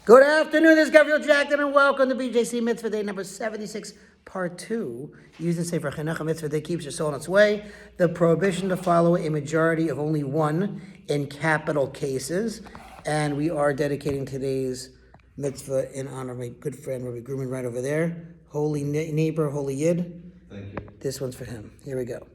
Good afternoon, this is Gabriel Jackson, and welcome to BJC Mitzvah Day number 76, part 2. Using Sefer Chinuch Mitzvah Day keeps your soul on its way. The prohibition to follow a majority of only one in capital cases. And we are dedicating today's mitzvah in honor of my good friend, Rabbi Gruman, right over there. Holy neighbor, holy Yid. Thank you. This one's for him. Here we go.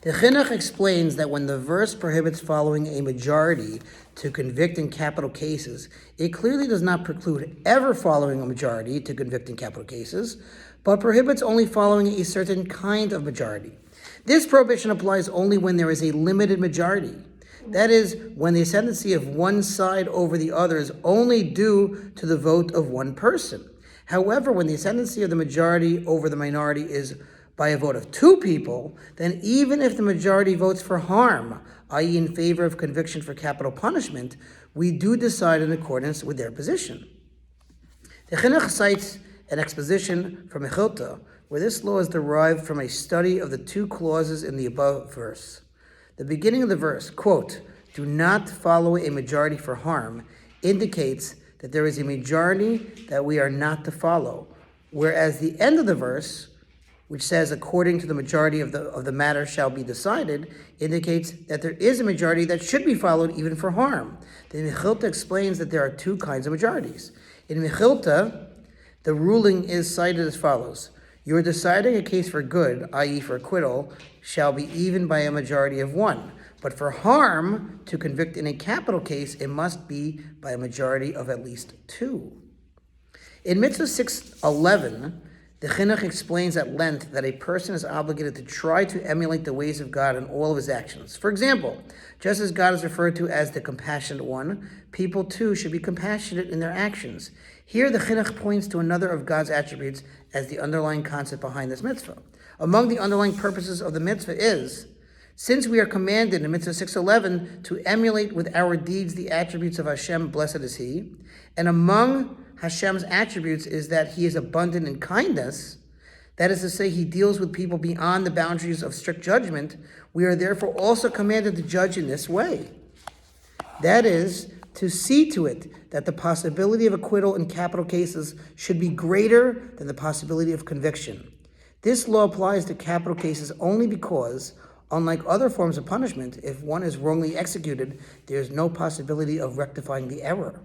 The Chinuch explains that when the verse prohibits following a majority to convict in capital cases, it clearly does not preclude ever following a majority to convict in capital cases, but prohibits only following a certain kind of majority. This prohibition applies only when there is a limited majority. That is, when the ascendancy of one side over the other is only due to the vote of one person. However, when the ascendancy of the majority over the minority is by a vote of two people, then even if the majority votes for harm, i.e. in favor of conviction for capital punishment, we do decide in accordance with their position. The Chinuch cites an exposition from Mechilta, where this law is derived from a study of the two clauses in the above verse. The beginning of the verse, quote, "do not follow a majority for harm," indicates that there is a majority that we are not to follow, whereas the end of the verse, which says, according to the majority of the matter shall be decided, indicates that there is a majority that should be followed even for harm. The Mechilta explains that there are two kinds of majorities. In Mechilta, the ruling is cited as follows: you are deciding a case for good, i.e. for acquittal, shall be even by a majority of one. But for harm, to convict in a capital case, it must be by a majority of at least two. In Mitzvah 6:11, the Chinuch explains at length that a person is obligated to try to emulate the ways of God in all of his actions. For example, just as God is referred to as the compassionate one, people too should be compassionate in their actions. Here the Chinuch points to another of God's attributes as the underlying concept behind this mitzvah. Among the underlying purposes of the mitzvah is, since we are commanded in Mitzvah 6:11 to emulate with our deeds the attributes of Hashem, blessed is He, and among Hashem's attributes is that He is abundant in kindness, that is to say, He deals with people beyond the boundaries of strict judgment, we are therefore also commanded to judge in this way. That is, to see to it that the possibility of acquittal in capital cases should be greater than the possibility of conviction. This law applies to capital cases only because, unlike other forms of punishment, if one is wrongly executed, there is no possibility of rectifying the error.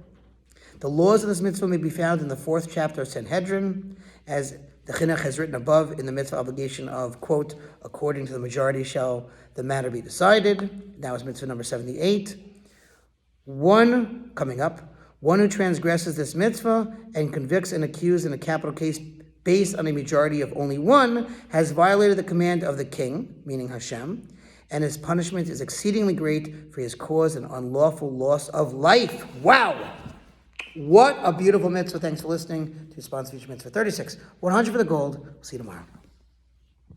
The laws of this mitzvah may be found in the 4th chapter of Sanhedrin, as the Chinuch has written above in the mitzvah obligation of, quote, according to the majority shall the matter be decided. Now is mitzvah number 78. One who transgresses this mitzvah and convicts an accused in a capital case based on a majority of only one has violated the command of the king, meaning Hashem, and his punishment is exceedingly great, for he has caused an unlawful loss of life. Wow! What a beautiful mitzvah. Thanks for listening to Sponsor Feature Mitzvah 36. 100 for the gold. We'll see you tomorrow.